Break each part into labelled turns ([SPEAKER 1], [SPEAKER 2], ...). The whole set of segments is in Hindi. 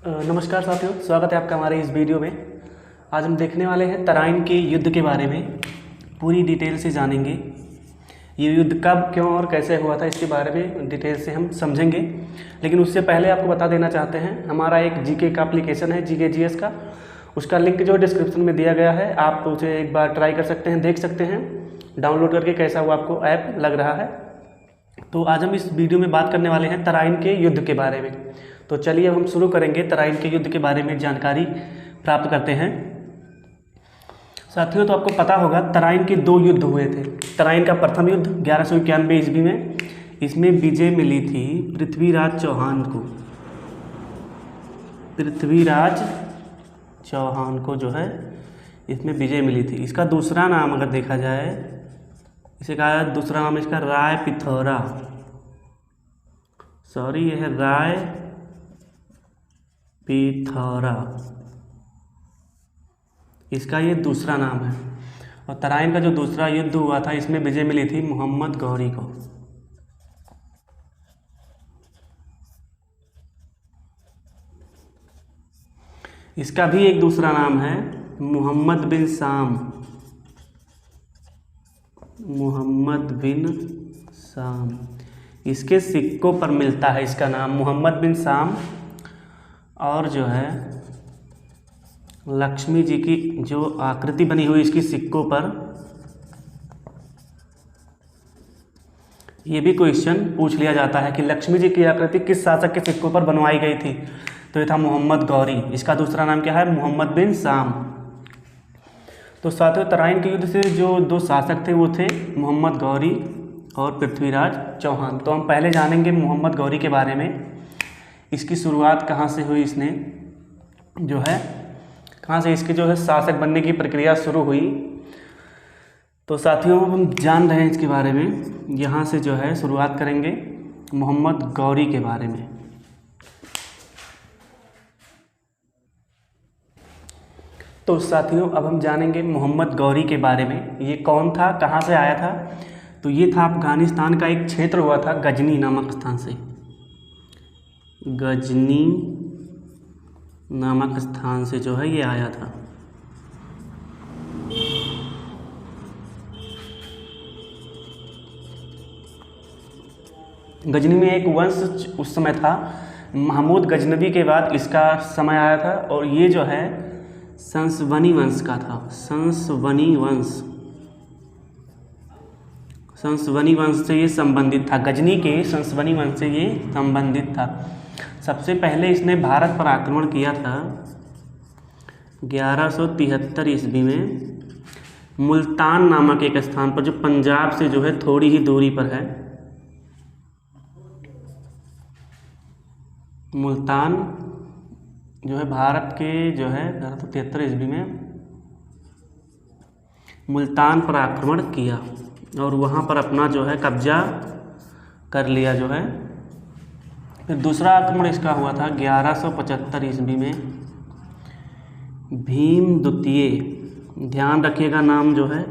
[SPEAKER 1] नमस्कार साथियों, स्वागत है आपका हमारे इस वीडियो में। आज हम देखने वाले हैं तराइन के युद्ध के बारे में। पूरी डिटेल से जानेंगे ये युद्ध कब, क्यों और कैसे हुआ था, इसके बारे में डिटेल से हम समझेंगे। लेकिन उससे पहले आपको बता देना चाहते हैं, हमारा एक जीके का एप्लीकेशन है, जीके जीएस का। उसका लिंक जो डिस्क्रिप्शन में दिया गया है, आप उसे एक बार ट्राई कर सकते हैं, देख सकते हैं डाउनलोड करके कैसा वो आपको ऐप लग रहा है। तो आज हम इस वीडियो में बात करने वाले हैं तराइन के युद्ध के बारे में। तो चलिए अब हम शुरू करेंगे, तराइन के युद्ध के बारे में जानकारी प्राप्त करते हैं। साथियों, तो आपको पता होगा तराइन के दो युद्ध हुए थे। तराइन का प्रथम युद्ध 1191 ईस्वी में, इसमें विजय मिली थी पृथ्वीराज चौहान को। पृथ्वीराज चौहान को जो है इसमें विजय मिली थी। इसका दूसरा नाम अगर देखा जाए, इसे कहा दूसरा नाम इसका राय पिथौरा। सॉरी, यह है राय पिथौरा, इसका ये दूसरा नाम है। और तराइन का जो दूसरा युद्ध हुआ था, इसमें विजय मिली थी मोहम्मद गौरी को। इसका भी एक दूसरा नाम है मोहम्मद बिन साम। मोहम्मद बिन साम, इसके सिक्कों पर मिलता है इसका नाम मोहम्मद बिन साम। और जो है लक्ष्मी जी की जो आकृति बनी हुई इसकी सिक्कों पर, ये भी क्वेश्चन पूछ लिया जाता है कि लक्ष्मी जी की आकृति किस शासक के सिक्कों पर बनवाई गई थी। तो ये था मोहम्मद गौरी। इसका दूसरा नाम क्या है? मोहम्मद बिन साम। तो साथियों, तराइन के युद्ध से जो दो शासक थे वो थे मोहम्मद गौरी और पृथ्वीराज चौहान। तो हम पहले जानेंगे मोहम्मद गौरी के बारे में। इसकी शुरुआत कहाँ से हुई, इसने जो है कहाँ से इसके जो है शासक बनने की प्रक्रिया शुरू हुई। तो साथियों, हम जान रहे हैं इसके बारे में। यहाँ से जो है शुरुआत करेंगे मोहम्मद गौरी के बारे में। तो साथियों, अब हम जानेंगे मोहम्मद गौरी के बारे में। ये कौन था, कहाँ से आया था? तो ये था अफगानिस्तान का एक क्षेत्र हुआ था गजनी नामक स्थान से। गजनी नामक स्थान से जो है ये आया था। गजनी में एक वंश उस समय था, महमूद गजनवी के बाद इसका समय आया था। और ये जो है संसवनी वंश का था। संसवनी वंश से ये संबंधित था। गजनी के संसवनी वंश से ये संबंधित था। सबसे पहले इसने भारत पर आक्रमण किया था 1173 ईस्वी में, मुल्तान नामक एक स्थान पर, जो पंजाब से जो है थोड़ी ही दूरी पर है। मुल्तान जो है भारत के जो है 1173 ईस्वी में मुल्तान पर आक्रमण किया और वहाँ पर अपना जो है कब्जा कर लिया जो है। फिर दूसरा आक्रमण इसका हुआ था 1175 ईस्वी में। भीम द्वितीय, ध्यान रखिएगा नाम जो है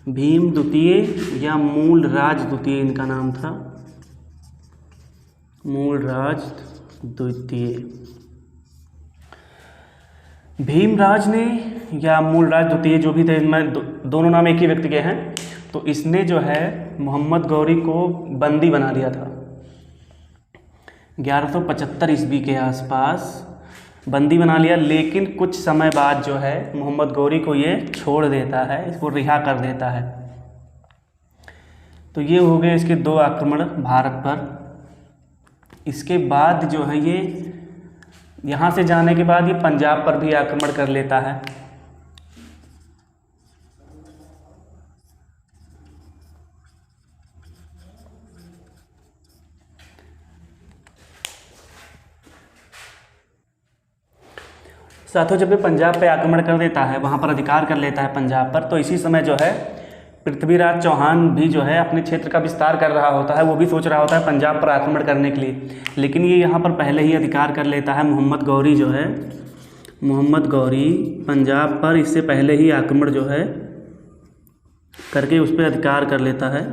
[SPEAKER 1] भीम द्वितीय या मूलराज द्वितीय इनका नाम था। मूलराज द्वितीय, भीमराज ने या मूलराज द्वितीय, जो भी थे, मैं दोनों नाम एक ही व्यक्ति के हैं। तो इसने जो है मोहम्मद गौरी को बंदी बना लिया था 1175 ईस्वी के आसपास, बंदी बना लिया। लेकिन कुछ समय बाद जो है मोहम्मद गौरी को ये छोड़ देता है, इसको रिहा कर देता है। तो ये हो गए इसके दो आक्रमण भारत पर। इसके बाद जो है ये यहाँ से जाने के बाद ये पंजाब पर भी आक्रमण कर लेता है। साथियों, जब ये पंजाब पे आक्रमण कर देता है, वहाँ पर अधिकार कर लेता है पंजाब पर, तो इसी समय जो है पृथ्वीराज चौहान भी जो है अपने क्षेत्र का विस्तार कर रहा होता है। वो भी सोच रहा होता है पंजाब पर आक्रमण करने के लिए, लेकिन ये यहाँ पर पहले ही अधिकार कर लेता है। मोहम्मद गौरी जो है, मोहम्मद गौरी पंजाब पर इससे पहले ही आक्रमण जो है करके उस पर अधिकार कर लेता है।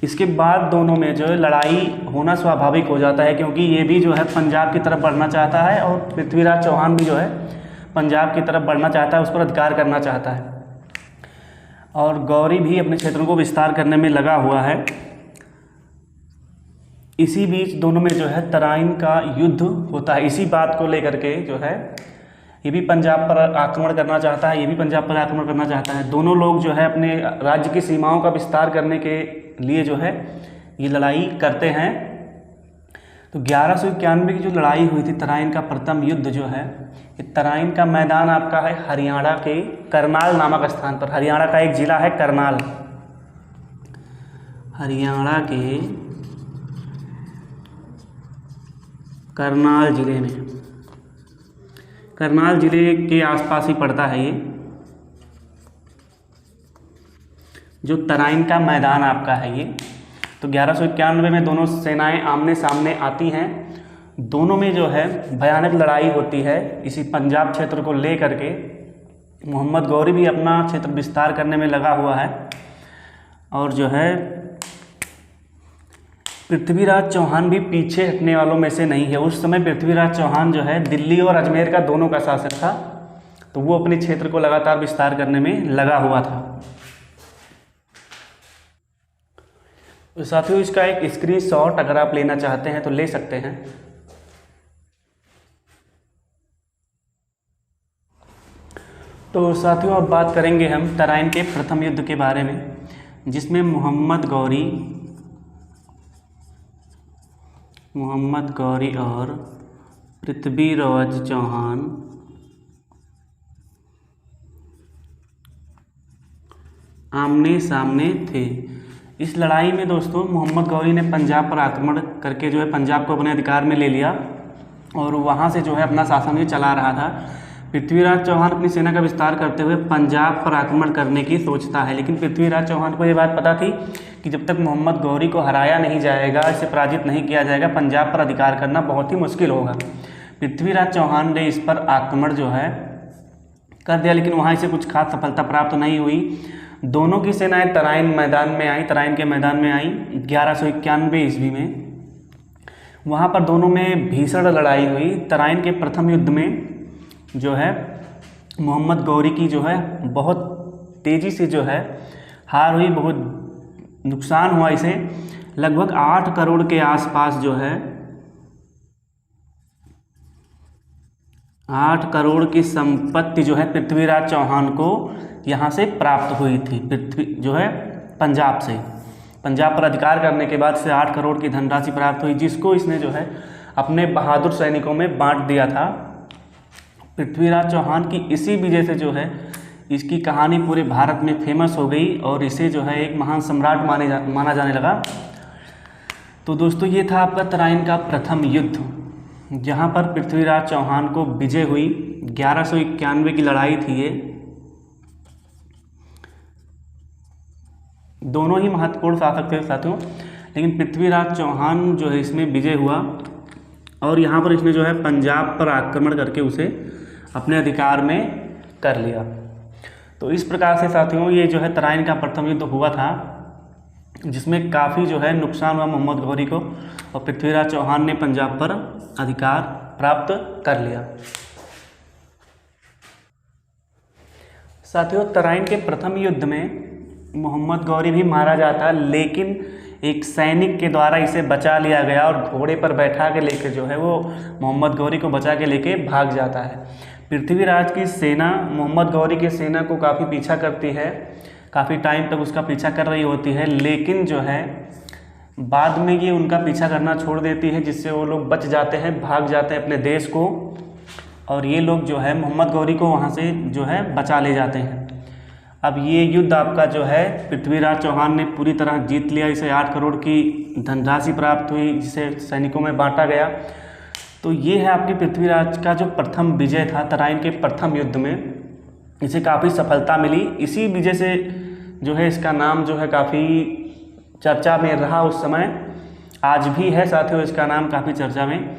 [SPEAKER 1] इसके बाद दोनों में जो है लड़ाई होना स्वाभाविक हो जाता है, क्योंकि ये भी जो है पंजाब की तरफ बढ़ना चाहता है और पृथ्वीराज चौहान भी जो है पंजाब की तरफ बढ़ना चाहता है, उस पर अधिकार करना चाहता है। और गौरी भी अपने क्षेत्रों को विस्तार करने में लगा हुआ है। इसी बीच दोनों में जो है तराइन का युद्ध होता है। इसी बात को लेकर के जो है ये भी पंजाब पर आक्रमण करना चाहता है, ये भी पंजाब पर आक्रमण करना चाहता है। दोनों लोग जो है अपने राज्य की सीमाओं का विस्तार करने के लिए जो है ये लड़ाई करते हैं। तो 1191 की जो लड़ाई हुई थी, तराइन का प्रथम युद्ध जो है, ये तराइन का मैदान आपका है हरियाणा के करनाल नामक स्थान पर। हरियाणा का एक जिला है करनाल, हरियाणा के करनाल जिले में, करनाल जिले के आसपास ही पड़ता है ये जो तराइन का मैदान आपका है ये। तो 1191 में दोनों सेनाएं आमने सामने आती हैं। दोनों में जो है भयानक लड़ाई होती है इसी पंजाब क्षेत्र को ले करके। मोहम्मद गौरी भी अपना क्षेत्र विस्तार करने में लगा हुआ है और जो है पृथ्वीराज चौहान भी पीछे हटने वालों में से नहीं है। उस समय पृथ्वीराज चौहान जो है दिल्ली और अजमेर का दोनों का शासक था, तो वो अपने क्षेत्र को लगातार विस्तार करने में लगा हुआ था। तो साथियों इसका एक स्क्रीनशॉट अगर आप लेना चाहते हैं तो ले सकते हैं। तो साथियों अब बात करेंगे हम तराइन के प्रथम युद्ध के बारे में, जिसमें मोहम्मद गौरी और पृथ्वीराज चौहान आमने सामने थे। इस लड़ाई में दोस्तों मोहम्मद गौरी ने पंजाब पर आक्रमण करके जो है पंजाब को अपने अधिकार में ले लिया और वहाँ से जो है अपना शासन भी चला रहा था। पृथ्वीराज चौहान अपनी सेना का विस्तार करते हुए पंजाब पर आक्रमण करने की सोचता है, लेकिन पृथ्वीराज चौहान को ये बात पता थी कि जब तक मोहम्मद गौरी को हराया नहीं जाएगा, इसे पराजित नहीं किया जाएगा, पंजाब पर अधिकार करना बहुत ही मुश्किल होगा। पृथ्वीराज चौहान ने इस पर आक्रमण जो है कर दिया, लेकिन वहाँ इसे कुछ खास सफलता प्राप्त नहीं हुई। दोनों की सेनाएं तराइन के मैदान में आई 1191 ईस्वी में। वहाँ पर दोनों में भीषण लड़ाई हुई। तराइन के प्रथम युद्ध में जो है मोहम्मद गौरी की जो है बहुत तेज़ी से जो है हार हुई, बहुत नुकसान हुआ इसे। लगभग 8 करोड़ के आसपास जो है 8 करोड़ की संपत्ति जो है पृथ्वीराज चौहान को यहाँ से प्राप्त हुई थी। पंजाब पर अधिकार करने के बाद से 8 करोड़ की धनराशि प्राप्त हुई, जिसको इसने जो है अपने बहादुर सैनिकों में बांट दिया था। पृथ्वीराज चौहान की इसी वजह से जो है इसकी कहानी पूरे भारत में फेमस हो गई और इसे जो है एक महान सम्राट माना जाने लगा। तो दोस्तों ये था आपका तराइन का प्रथम युद्ध, जहाँ पर पृथ्वीराज चौहान को विजय हुई। 1191 की लड़ाई थी ये। दोनों ही महत्वपूर्ण शासक थे साथियों, लेकिन पृथ्वीराज चौहान जो है इसमें विजय हुआ और यहाँ पर इसने जो है पंजाब पर आक्रमण करके उसे अपने अधिकार में कर लिया। तो इस प्रकार से साथियों ये जो है तराइन का प्रथम युद्ध हुआ था, जिसमें काफ़ी जो है नुकसान हुआ मोहम्मद गौरी को और पृथ्वीराज चौहान ने पंजाब पर अधिकार प्राप्त कर लिया। साथियों तराइन के प्रथम युद्ध में मोहम्मद गौरी भी मारा जाता, लेकिन एक सैनिक के द्वारा इसे बचा लिया गया और घोड़े पर बैठा के लेके जो है वो मोहम्मद गौरी को बचा के लेके भाग जाता है। पृथ्वीराज की सेना मोहम्मद गौरी की सेना को काफ़ी पीछा करती है, काफ़ी टाइम तक उसका पीछा कर रही होती है, लेकिन जो है बाद में ये उनका पीछा करना छोड़ देती है, जिससे वो लोग बच जाते हैं, भाग जाते हैं अपने देश को और ये लोग जो है मोहम्मद गौरी को वहाँ से जो है बचा ले जाते हैं। अब ये युद्ध आपका जो है पृथ्वीराज चौहान ने पूरी तरह जीत लिया। इसे 8 करोड़ की धनराशि प्राप्त हुई, जिसे सैनिकों में बांटा गया। तो ये है आपकी पृथ्वीराज का जो प्रथम विजय था तराइन के प्रथम युद्ध में, इसे काफ़ी सफलता मिली। इसी विजय से जो है इसका नाम जो है काफ़ी चर्चा में रहा उस समय, आज भी है साथियों इसका नाम काफ़ी चर्चा में।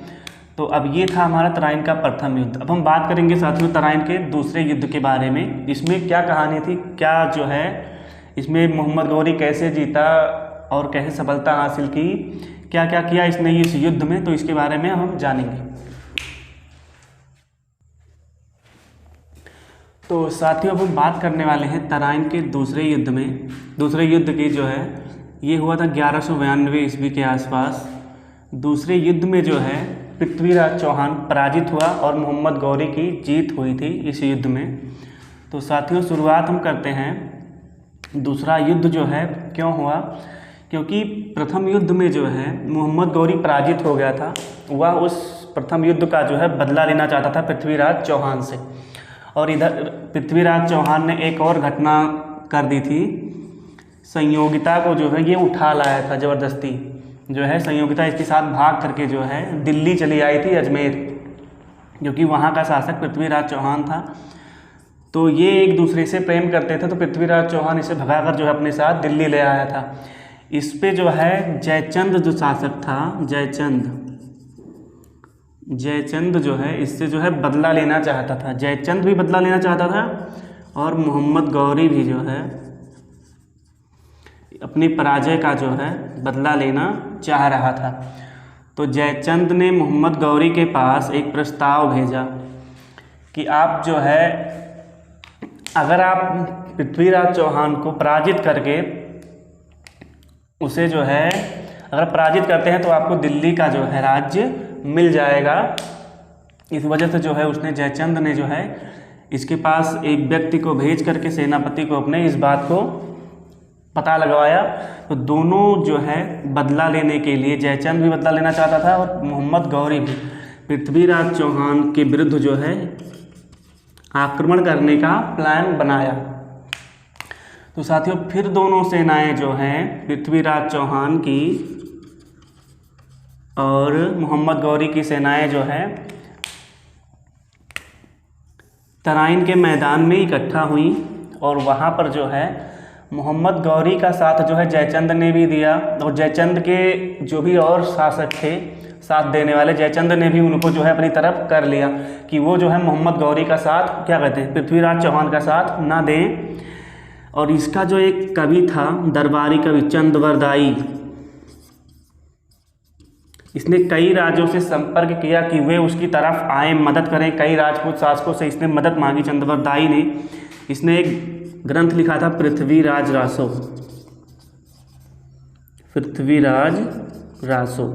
[SPEAKER 1] तो अब ये था हमारा तराइन का प्रथम युद्ध। अब हम बात करेंगे साथियों तराइन के दूसरे युद्ध के बारे में। इसमें क्या कहानी थी, क्या जो है इसमें मोहम्मद गौरी कैसे जीता और कैसे सफलता हासिल की, क्या क्या किया इसने इस युद्ध में, तो इसके बारे में हम जानेंगे। तो साथियों अब हम बात करने वाले हैं तराइन के दूसरे युद्ध में। दूसरे युद्ध की जो है ये हुआ था 1192 ईस्वी के आसपास। दूसरे युद्ध में जो है पृथ्वीराज चौहान पराजित हुआ और मोहम्मद गौरी की जीत हुई थी इस युद्ध में। तो साथियों शुरुआत हम करते हैं। दूसरा युद्ध जो है क्यों हुआ, क्योंकि प्रथम युद्ध में जो है मोहम्मद गौरी पराजित हो गया था। वह उस प्रथम युद्ध का जो है बदला लेना चाहता था पृथ्वीराज चौहान से। और इधर पृथ्वीराज चौहान ने एक और घटना कर दी थी, संयोगिता को जो है ये उठा लाया था ज़बरदस्ती। जो है संयोगिता इसके साथ भाग करके जो है दिल्ली चली आई थी, अजमेर, क्योंकि वहाँ का शासक पृथ्वीराज चौहान था। तो ये एक दूसरे से प्रेम करते थे, तो पृथ्वीराज चौहान इसे भगाकर जो है अपने साथ दिल्ली ले आया था। इस पे जो है जयचंद जो शासक था, जयचंद जो है इससे जो है बदला लेना चाहता था। जयचंद भी बदला लेना चाहता था और मोहम्मद गौरी भी जो है अपनी पराजय का जो है बदला लेना चाह रहा था। तो जयचंद ने मोहम्मद गौरी के पास एक प्रस्ताव भेजा कि आप जो है अगर आप पृथ्वीराज चौहान को पराजित करके उसे जो है अगर पराजित करते हैं तो आपको दिल्ली का जो है राज्य मिल जाएगा। इस वजह से जो है उसने जयचंद ने जो है इसके पास एक व्यक्ति को भेज करके सेनापति को अपने इस बात को पता लगवाया। तो दोनों जो है बदला लेने के लिए, जयचंद भी बदला लेना चाहता था और मोहम्मद गौरी भी पृथ्वीराज चौहान के विरुद्ध जो है आक्रमण करने का प्लान बनाया। तो साथियों फिर दोनों सेनाएं जो हैं पृथ्वीराज चौहान की और मोहम्मद गौरी की सेनाएं जो है तराइन के मैदान में इकट्ठा हुई और वहाँ पर जो है मोहम्मद गौरी का साथ जो है जयचंद ने भी दिया। और जयचंद के जो भी और शासक थे साथ देने वाले, जयचंद ने भी उनको जो है अपनी तरफ कर लिया कि वो जो है मोहम्मद गौरी का साथ क्या कहते हैं पृथ्वीराज चौहान का साथ ना दें। और इसका जो एक कवि था दरबारी कवि चंदवरदाई, इसने कई राजों से संपर्क किया कि वे उसकी तरफ आए, मदद करें। कई राजपूत शासकों से इसने मदद मांगी चंदवरदाई ने। इसने एक ग्रंथ लिखा था पृथ्वीराज रासो, पृथ्वीराज रासो।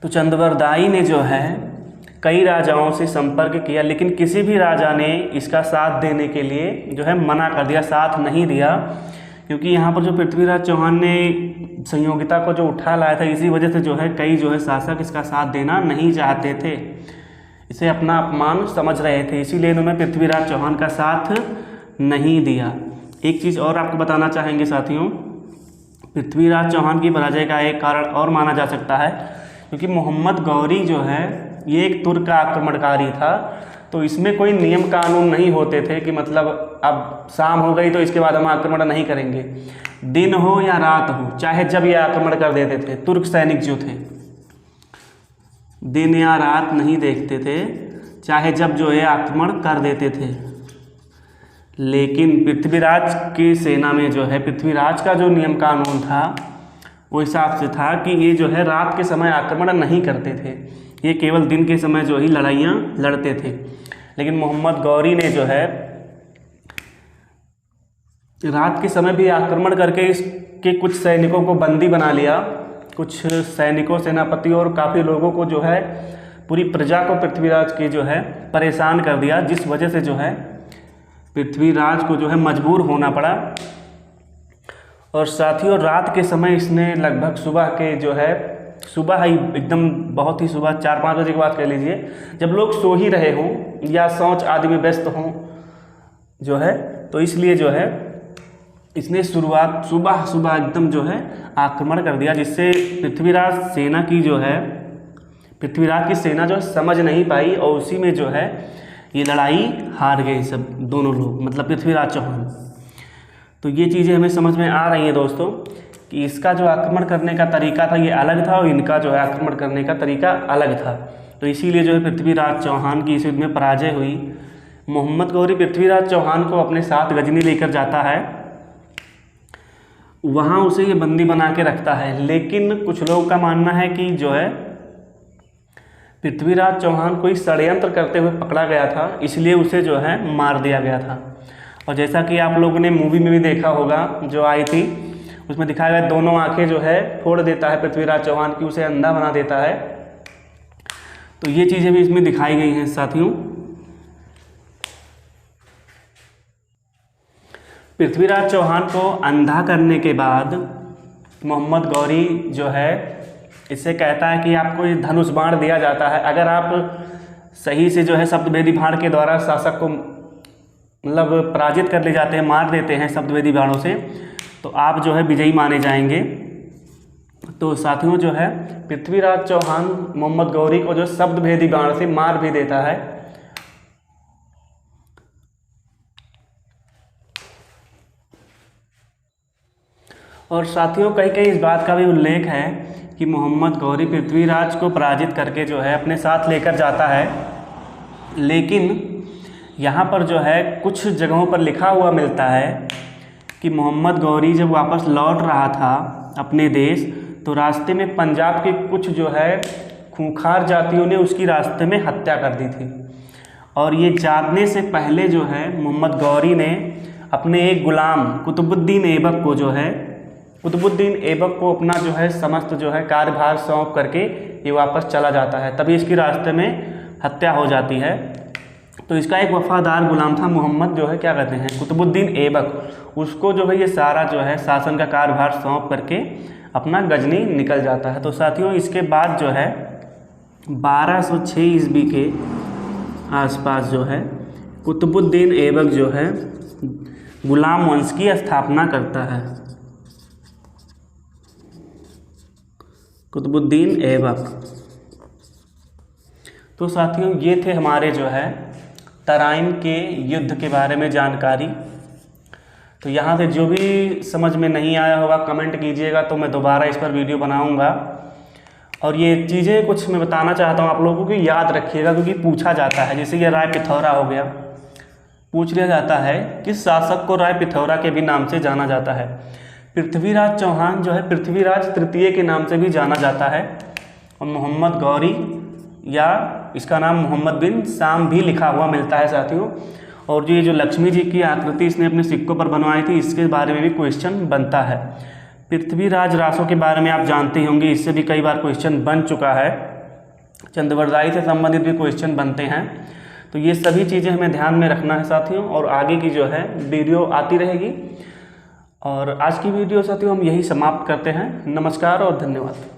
[SPEAKER 1] तो चंदवरदाई ने जो है कई राजाओं से संपर्क किया, लेकिन किसी भी राजा ने इसका साथ देने के लिए जो है मना कर दिया, साथ नहीं दिया। क्योंकि यहाँ पर जो पृथ्वीराज चौहान ने संयोगिता को जो उठा लाया था, इसी वजह से जो है कई जो है शासक इसका साथ देना नहीं चाहते थे, इसे अपना अपमान समझ रहे थे, इसीलिए इन्होंने पृथ्वीराज चौहान का साथ नहीं दिया। एक चीज़ और आपको बताना चाहेंगे साथियों, पृथ्वीराज चौहान की पराजय का एक कारण और माना जा सकता है, क्योंकि मोहम्मद गौरी जो है ये एक तुर्क आक्रमणकारी था। तो इसमें कोई नियम कानून नहीं होते थे कि मतलब अब शाम हो गई तो इसके बाद हम आक्रमण नहीं करेंगे। दिन हो या रात हो, चाहे जब ये आक्रमण कर देते थे। तुर्क सैनिक जो थे दिन या रात नहीं देखते थे, चाहे जब जो है आक्रमण कर देते थे। लेकिन पृथ्वीराज की सेना में जो है पृथ्वीराज का जो नियम कानून था वो हिसाब से था कि ये जो है रात के समय आक्रमण नहीं करते थे, ये केवल दिन के समय जो ही लड़ाइयाँ लड़ते थे। लेकिन मोहम्मद गौरी ने जो है रात के समय भी आक्रमण करके इसके कुछ सैनिकों को बंदी बना लिया, कुछ सैनिकों, सेनापति और काफ़ी लोगों को जो है पूरी प्रजा को पृथ्वीराज की जो है परेशान कर दिया, जिस वजह से जो है पृथ्वीराज को जो है मजबूर होना पड़ा। और साथियों रात के समय इसने लगभग सुबह के जो है सुबह ही एकदम बहुत ही सुबह 4-5 बजे की बात कर लीजिए, जब लोग सो ही रहे हों या शौच आदि में व्यस्त हों जो है, तो इसलिए जो है इसने शुरुआत सुबह सुबह एकदम जो है आक्रमण कर दिया, जिससे पृथ्वीराज सेना की जो है पृथ्वीराज की सेना जो समझ नहीं पाई और उसी में जो है ये लड़ाई हार गए सब दोनों लोग, मतलब पृथ्वीराज चौहान। तो ये चीज़ें हमें समझ में आ रही हैं दोस्तों कि इसका जो आक्रमण करने का तरीका था ये अलग था और इनका जो है आक्रमण करने का तरीका अलग था। तो इसीलिए जो है पृथ्वीराज चौहान की इस युद्ध में पराजय हुई। मोहम्मद गौरी पृथ्वीराज चौहान को अपने साथ गजनी लेकर जाता है वहाँ उसे ये बंदी बना के रखता है। लेकिन कुछ लोगों का मानना है कि जो है पृथ्वीराज चौहान कोई षड्यंत्र करते हुए पकड़ा गया था, इसलिए उसे जो है मार दिया गया था। और जैसा कि आप लोगों ने मूवी में भी देखा होगा जो आई थी, उसमें दिखाया गया दोनों आंखें जो है फोड़ देता है पृथ्वीराज चौहान की, उसे अंधा बना देता है। तो ये चीज़ें भी इसमें दिखाई गई हैं साथियों। पृथ्वीराज चौहान को अंधा करने के बाद मोहम्मद गौरी जो है इससे कहता है कि आपको ये धनुष बाण दिया जाता है, अगर आप सही से जो है शब्दभेदी बाण के द्वारा शासक को मतलब पराजित कर ले जाते हैं, मार देते हैं शब्दभेदी बाणों से, तो आप जो है विजयी माने जाएंगे। तो साथियों जो है पृथ्वीराज चौहान मोहम्मद गौरी को जो शब्दभेदी बाण से मार भी देता है। और साथियों कहीं कहीं इस बात का भी उल्लेख है कि मोहम्मद गौरी पृथ्वीराज को पराजित करके जो है अपने साथ लेकर जाता है, लेकिन यहाँ पर जो है कुछ जगहों पर लिखा हुआ मिलता है कि मोहम्मद गौरी जब वापस लौट रहा था अपने देश, तो रास्ते में पंजाब के कुछ जो है खूंखार जातियों ने उसकी रास्ते में हत्या कर दी थी। और ये जानने से पहले जो है मोहम्मद गौरी ने अपने एक गुलाम कुतुबुद्दीन ऐबक को जो है अपना जो है समस्त जो है कार्यभार सौंप करके ये वापस चला जाता है, तभी इसकी रास्ते में हत्या हो जाती है। तो इसका एक वफादार गुलाम था मोहम्मद जो है क्या कहते हैं कुतुबुद्दीन ऐबक, उसको जो है ये सारा जो है शासन का कार्यभार सौंप करके अपना गजनी निकल जाता है। तो साथियों इसके बाद जो है 1206 ईस्वी के आसपास जो है कुतुबुद्दीन ऐबक जो है गुलाम वंश की स्थापना करता है। कुतुबुद्दीन ऐबक। तो साथियों ये थे हमारे जो है तराइन के युद्ध के बारे में जानकारी। तो यहाँ से जो भी समझ में नहीं आया होगा कमेंट कीजिएगा, तो मैं दोबारा इस पर वीडियो बनाऊँगा। और ये चीज़ें कुछ मैं बताना चाहता हूँ आप लोगों को कि याद रखिएगा, क्योंकि पूछा जाता है। जैसे ये राय पिथौरा हो गया, पूछ लिया जाता है किस शासक को राय पिथौरा के भी नाम से जाना जाता है। पृथ्वीराज चौहान जो है पृथ्वीराज तृतीय के नाम से भी जाना जाता है। और मोहम्मद गौरी या इसका नाम मोहम्मद बिन साम भी लिखा हुआ मिलता है साथियों। और जो ये जो लक्ष्मी जी की आकृति इसने अपने सिक्कों पर बनवाई थी, इसके बारे में भी क्वेश्चन बनता है। पृथ्वीराज रासों के बारे में आप जानते होंगे, इससे भी कई बार क्वेश्चन बन चुका है। चंद्रवरदाई से संबंधित भी क्वेश्चन बनते हैं। तो ये सभी चीज़ें हमें ध्यान में रखना है साथियों, और आगे की जो है वीडियो आती रहेगी। और आज की वीडियो साथियों हम यही समाप्त करते हैं। नमस्कार और धन्यवाद।